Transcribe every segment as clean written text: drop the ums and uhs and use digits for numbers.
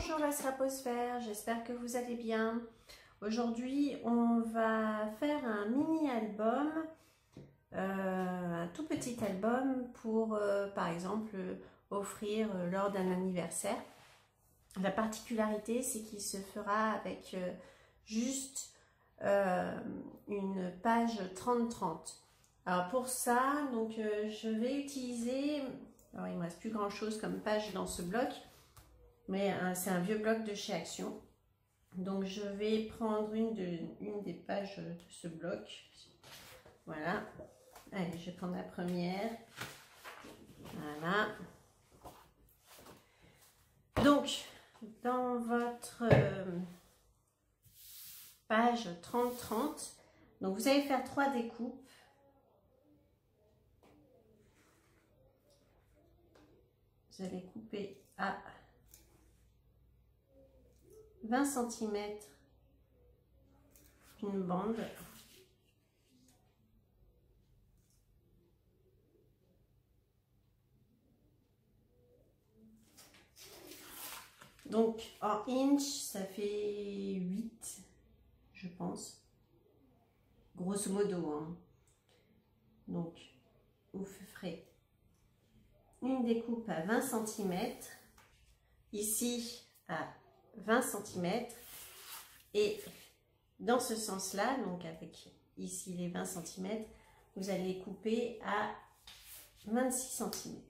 Bonjour la Straposphère, j'espère que vous allez bien. Aujourd'hui, on va faire un mini-album, un tout petit album pour, par exemple, offrir lors d'un anniversaire. La particularité, c'est qu'il se fera avec juste une page 30-30. Alors pour ça, donc, je vais utiliser, alors il ne me reste plus grand chose comme page dans ce bloc, mais c'est un vieux bloc de chez Action. Donc je vais prendre une des pages de ce bloc. Voilà. Allez, je vais prendre la première. Voilà. Donc, dans votre page 30-30, donc vous allez faire 3 découpes. Vous allez couper à 20 cm une bande. Donc en inch, ça fait 8, je pense, grosso modo. Hein. Donc vous ferez une découpe à 20 cm, ici à 20 cm, et dans ce sens-là, donc avec ici les 20 cm, vous allez couper à 26 cm.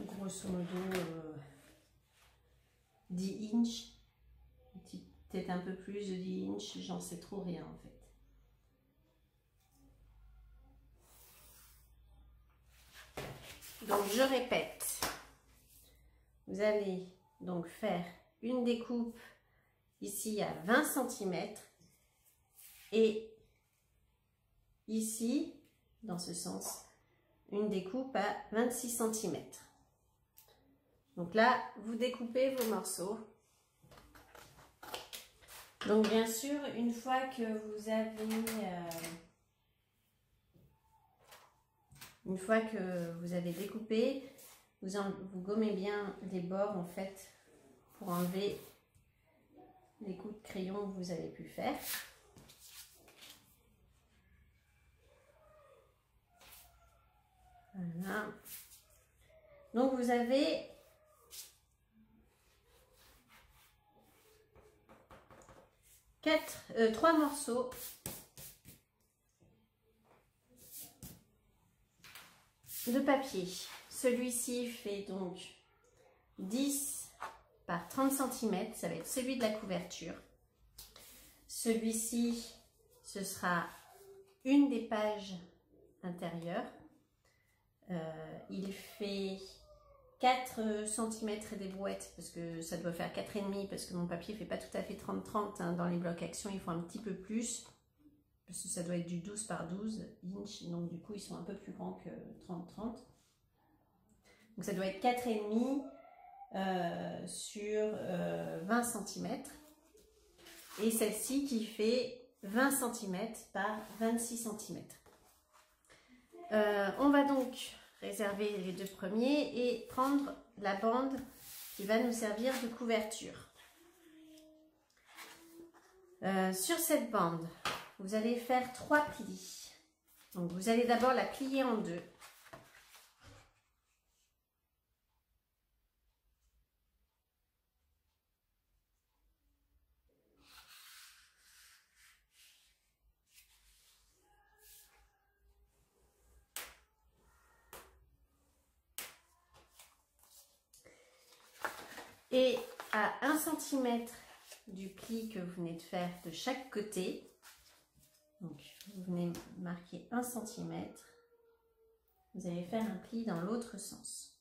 Grosso modo 10 inches, peut-être un peu plus de 10 inches, j'en sais trop rien en fait. Donc je répète, vous allez donc faire une découpe ici à 20 cm et ici, dans ce sens, une découpe à 26 cm. Donc là, vous découpez vos morceaux. Donc bien sûr, une fois que vous avez découpé, vous gommez bien les bords en fait pour enlever les coups de crayon que vous avez pu faire. Voilà. Donc vous avez trois morceaux de papier. Celui-ci fait donc 10 par 30 cm, ça va être celui de la couverture. Celui-ci, ce sera une des pages intérieures. Il fait 4 cm et des brouettes, parce que ça doit faire 4,5 parce que mon papier fait pas tout à fait 30-30. Hein. Dans les blocs Action, il faut un petit peu plus, parce que ça doit être du 12 par 12 inch, donc du coup ils sont un peu plus grands que 30-30. Donc ça doit être 4,5 sur 20 cm. Et celle-ci qui fait 20 cm par 26 cm. On va donc réserver les deux premiers et prendre la bande qui va nous servir de couverture. Sur cette bande, vous allez faire 3 plis. Donc vous allez d'abord la plier en deux. Et à 1 cm du pli que vous venez de faire de chaque côté, donc vous venez marquer 1 cm, vous allez faire un pli dans l'autre sens.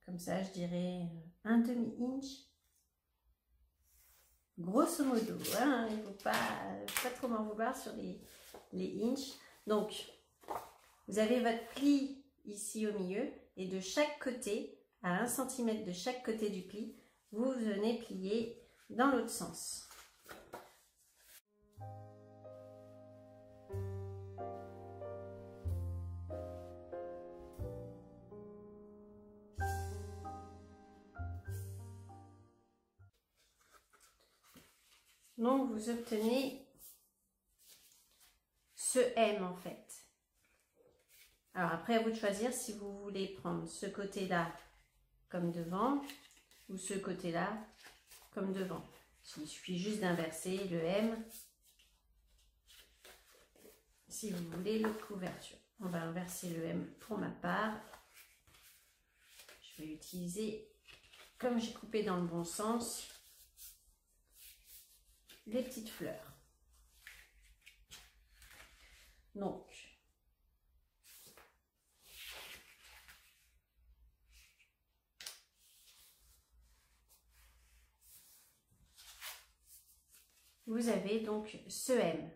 Comme ça, je dirais un demi-inch. Grosso modo, hein, il ne faut pas trop m'en vouloir sur les inches. Donc, Vous avez votre pli ici au milieu et de chaque côté, à 1 cm de chaque côté du pli, vous venez plier dans l'autre sens. Donc vous obtenez ce M en fait. Alors après, à vous de choisir si vous voulez prendre ce côté-là comme devant ou ce côté-là comme devant. Il suffit juste d'inverser le M si vous voulez l'autre couverture. On va inverser le M pour ma part. Je vais utiliser, comme j'ai coupé dans le bon sens, les petites fleurs. Donc, vous avez donc ce M.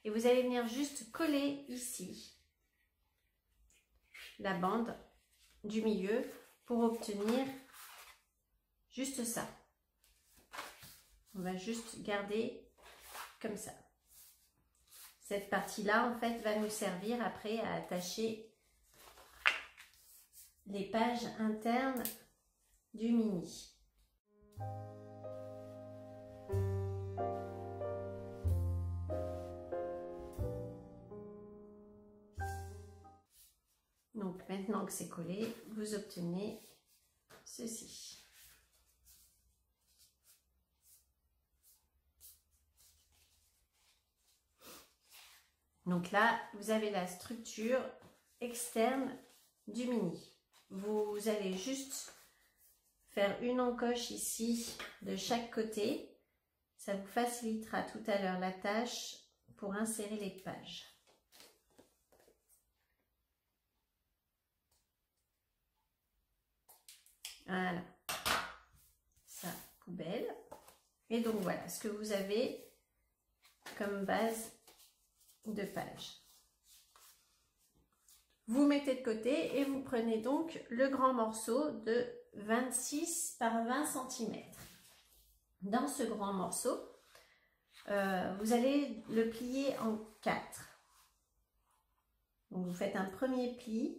Et vous allez venir juste coller ici la bande du milieu pour obtenir juste ça. On va juste garder comme ça. Cette partie-là, en fait, va nous servir après à attacher les pages internes du mini. Donc maintenant que c'est collé, vous obtenez ceci. Donc là, vous avez la structure externe du mini. Vous allez juste faire une encoche ici de chaque côté. Ça vous facilitera tout à l'heure la tâche pour insérer les pages. Voilà. Ça, poubelle. Et donc voilà ce que vous avez comme base de page. Vous mettez de côté et vous prenez donc le grand morceau de 26 par 20 cm. Dans ce grand morceau, vous allez le plier en 4. Donc vous faites un premier pli.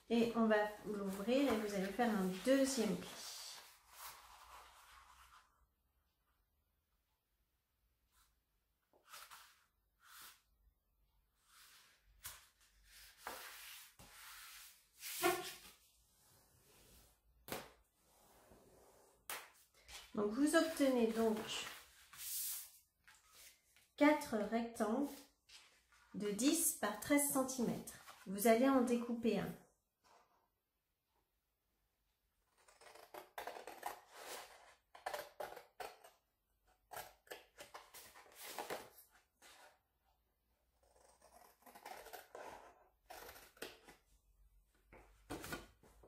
Et on va l'ouvrir et vous allez faire un deuxième pli. Donc vous obtenez donc 4 rectangles de 10 par 13 cm. Vous allez en découper un.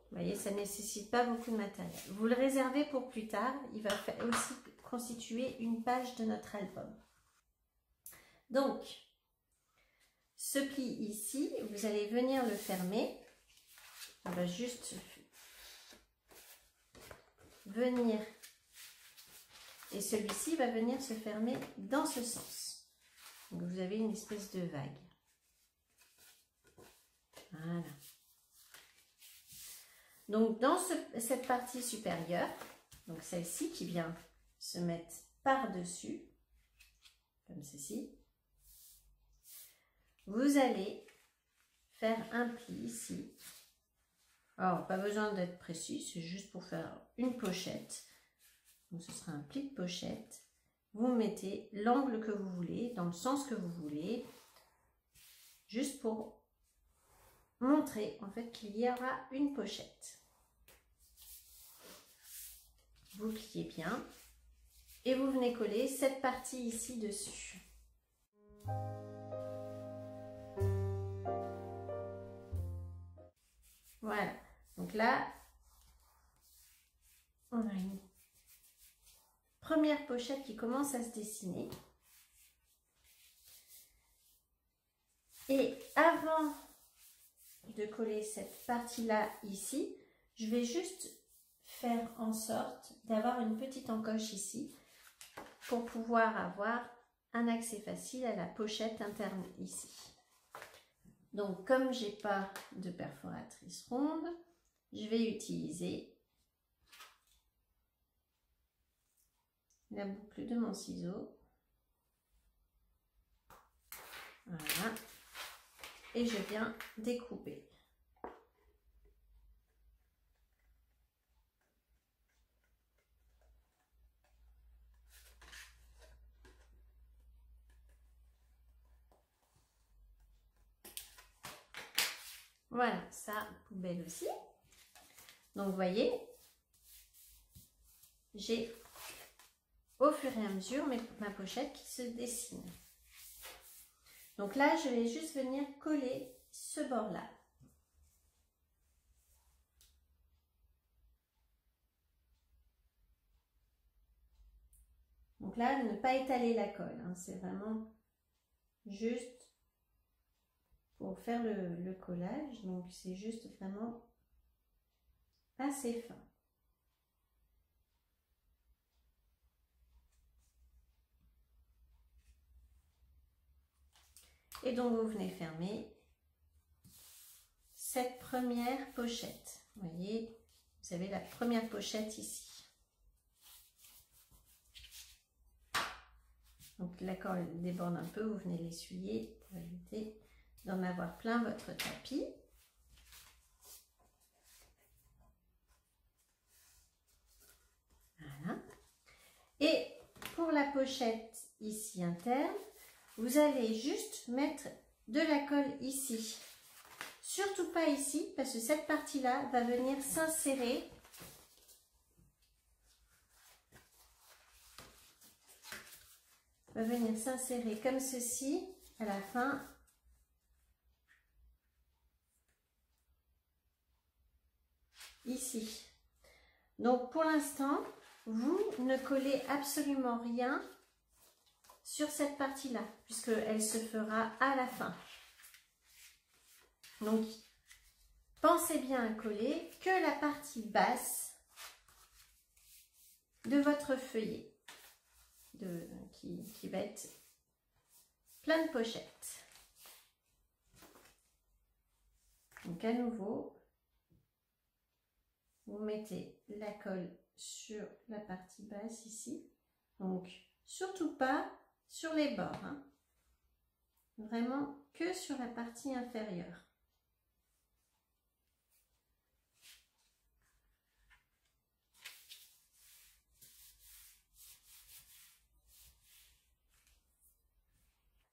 Vous voyez, ça ne nécessite pas beaucoup de matériel. Vous le réservez pour plus tard. Il va aussi constituer une page de notre album. Donc, ce pli ici, vous allez venir le fermer. On va juste venir, et celui-ci va venir se fermer dans ce sens. Donc, vous avez une espèce de vague. Voilà. Donc, dans cette partie supérieure, donc celle-ci qui vient se mettre par-dessus, comme ceci, vous allez faire un pli ici. Alors, pas besoin d'être précis, c'est juste pour faire une pochette. Donc, ce sera un pli de pochette. Vous mettez l'angle que vous voulez, dans le sens que vous voulez, juste pour montrer en fait qu'il y aura une pochette. Vous pliez bien et vous venez coller cette partie ici dessus. Voilà, donc là On a une première pochette qui commence à se dessiner. Et avant de coller cette partie-là ici, je vais juste faire en sorte d'avoir une petite encoche ici pour pouvoir avoir un accès facile à la pochette interne ici. Donc comme j'ai pas de perforatrice ronde, je vais utiliser la boucle de mon ciseau. Voilà. Et je viens découper. Voilà, ça, poubelle aussi. Donc, vous voyez, j'ai au fur et à mesure ma pochette qui se dessine. Donc là, je vais juste venir coller ce bord-là. Donc là, ne pas étaler la colle, hein, c'est vraiment juste pour faire le collage. Donc c'est juste vraiment assez fin. Et donc vous venez fermer cette première pochette. Vous voyez, vous avez la première pochette ici. Donc la colle déborde un peu, vous venez l'essuyer pour éviter d'en avoir plein votre tapis. Voilà. Et pour la pochette ici interne, vous allez juste mettre de la colle ici. Surtout pas ici, parce que cette partie-là va venir s'insérer comme ceci à la fin. Ici. Donc pour l'instant, vous ne collez absolument rien sur cette partie-là, puisqu'elle se fera à la fin. Donc, pensez bien à coller que la partie basse de votre feuillet, qui va être plein de pochettes. Donc à nouveau, vous mettez la colle sur la partie basse ici. Donc, surtout pas sur les bords, hein. Vraiment que sur la partie inférieure.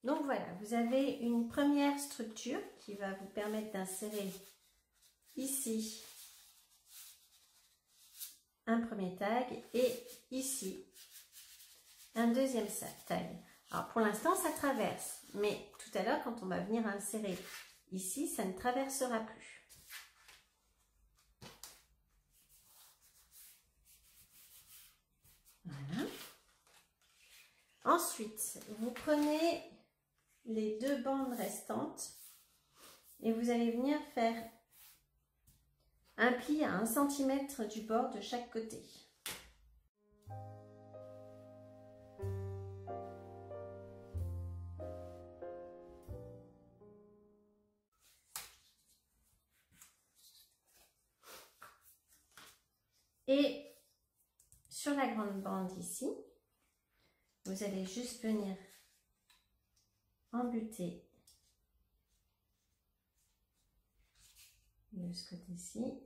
Donc voilà, vous avez une première structure qui va vous permettre d'insérer ici un premier tag et ici un deuxième tag. Alors pour l'instant ça traverse, mais tout à l'heure quand on va venir insérer ici, ça ne traversera plus. Voilà. Ensuite, vous prenez les deux bandes restantes et vous allez venir faire un pli à 1 cm du bord de chaque côté. Et sur la grande bande ici, vous allez juste venir embuter de ce côté-ci.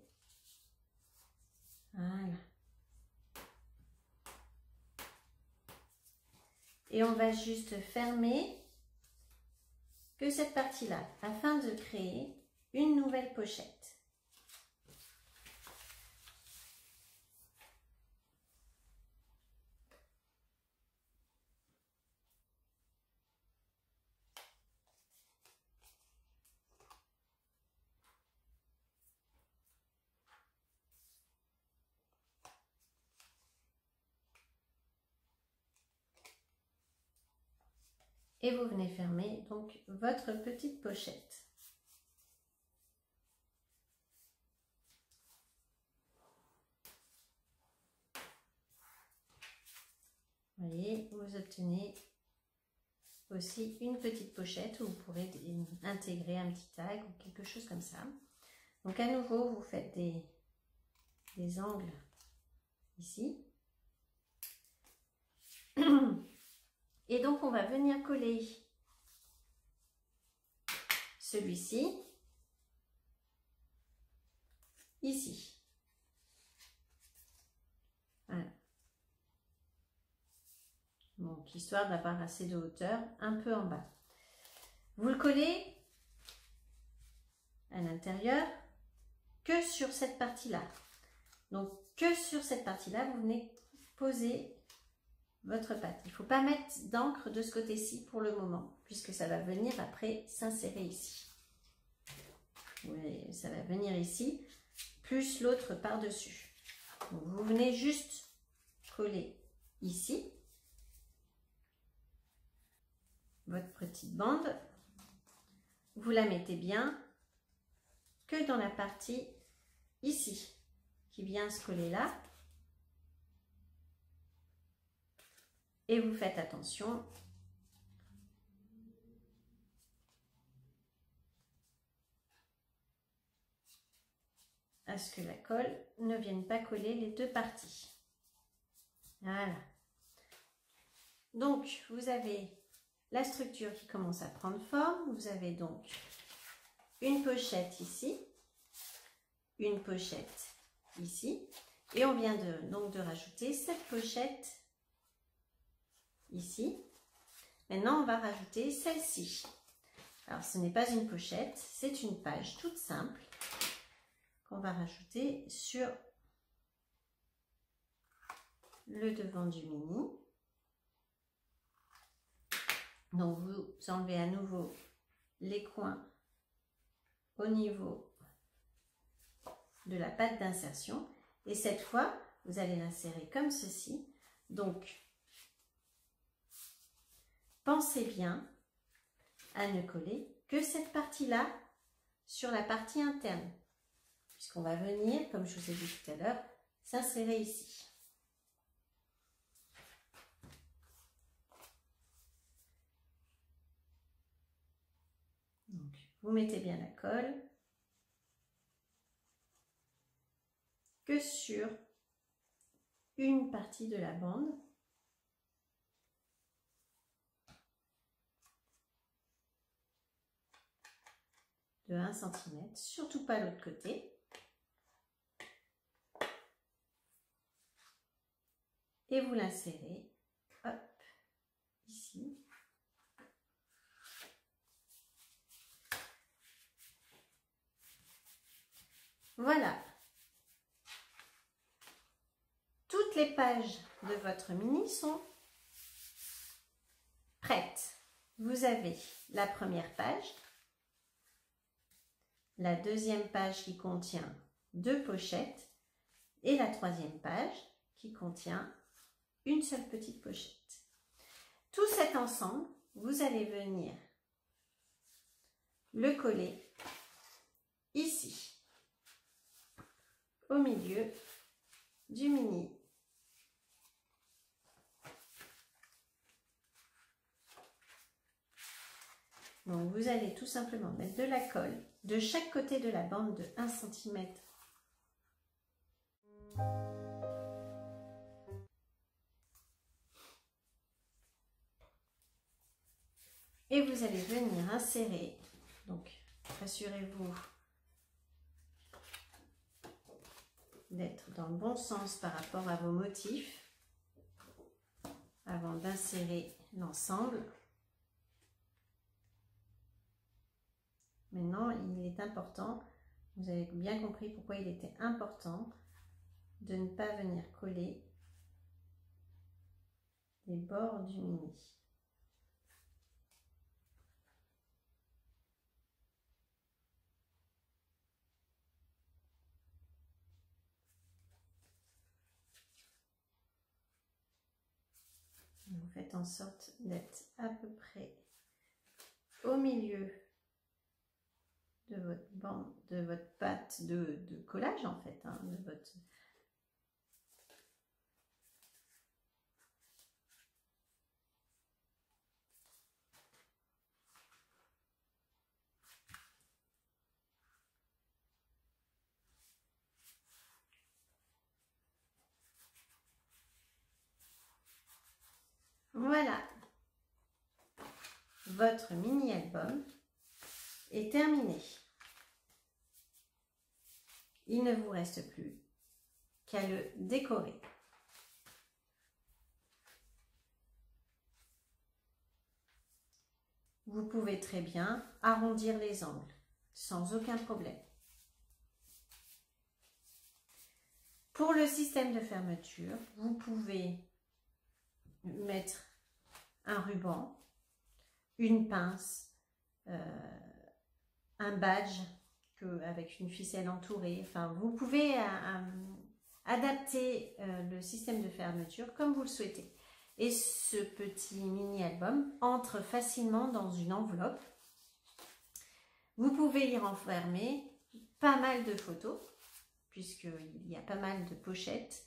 Voilà. Et on va juste fermer que cette partie-là afin de créer une nouvelle pochette. et vous venez fermer donc votre petite pochette. Vous voyez, vous obtenez aussi une petite pochette où vous pourrez intégrer un petit tag ou quelque chose comme ça. Donc à nouveau, vous faites des angles ici. Et donc on va venir coller celui-ci ici. Voilà. Donc histoire d'avoir assez de hauteur un peu en bas. Vous le collez à l'intérieur que sur cette partie-là. Donc que sur cette partie-là, vous venez poser votre pâte. Il ne faut pas mettre d'encre de ce côté-ci pour le moment, puisque ça va venir après s'insérer ici. Oui, ça va venir ici, plus l'autre par-dessus. Vous venez juste coller ici votre petite bande. Vous la mettez bien que dans la partie ici, qui vient se coller là. Et vous faites attention à ce que la colle ne vienne pas coller les deux parties. Voilà. Donc, vous avez la structure qui commence à prendre forme. Vous avez donc une pochette ici, une pochette ici. Et on vient donc de rajouter cette pochette ici. Maintenant, on va rajouter celle-ci. Alors, ce n'est pas une pochette, c'est une page toute simple qu'on va rajouter sur le devant du mini. Donc, vous enlevez à nouveau les coins au niveau de la patte d'insertion. Et cette fois, vous allez l'insérer comme ceci. Donc, pensez bien à ne coller que cette partie-là sur la partie interne, puisqu'on va venir, comme je vous ai dit tout à l'heure, s'insérer ici. Donc, vous mettez bien la colle que sur une partie de la bande. De 1 cm, surtout pas l'autre côté. Et vous l'insérez, hop, ici. Voilà. Toutes les pages de votre mini sont prêtes. Vous avez la première page, la deuxième page qui contient 2 pochettes et la troisième page qui contient une seule petite pochette. Tout cet ensemble, vous allez venir le coller ici, au milieu du mini. Donc vous allez tout simplement mettre de la colle de chaque côté de la bande de 1 cm. Et vous allez venir insérer, donc rassurez-vous d'être dans le bon sens par rapport à vos motifs avant d'insérer l'ensemble. Maintenant, il est important, vous avez bien compris pourquoi il était important de ne pas venir coller les bords du mini. Vous faites en sorte d'être à peu près au milieu de votre bande, de votre pâte de collage en fait, hein, de votre... Voilà, votre mini-album est terminé. Il ne vous reste plus qu'à le décorer. Vous pouvez très bien arrondir les angles sans aucun problème. Pour le système de fermeture, vous pouvez mettre un ruban, une pince, un badge avec une ficelle entourée. Enfin, vous pouvez adapter le système de fermeture comme vous le souhaitez. Et ce petit mini-album entre facilement dans une enveloppe. Vous pouvez y renfermer pas mal de photos, puisqu'il y a pas mal de pochettes.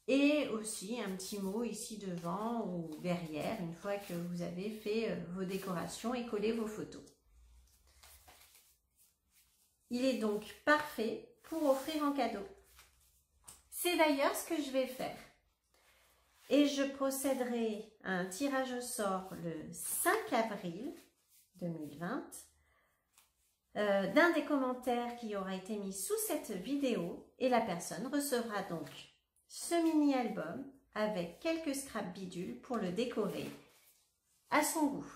Et aussi un petit mot ici devant ou derrière, une fois que vous avez fait vos décorations et collé vos photos. Il est donc parfait pour offrir en cadeau. C'est d'ailleurs ce que je vais faire. Et je procéderai à un tirage au sort le 5 avril 2020 d'un des commentaires qui aura été mis sous cette vidéo, et la personne recevra donc ce mini-album avec quelques scraps bidules pour le décorer à son goût.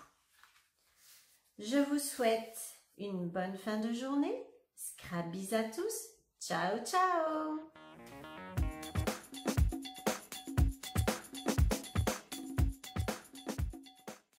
Je vous souhaite une bonne fin de journée. Scrap bis à tous. Ciao, ciao!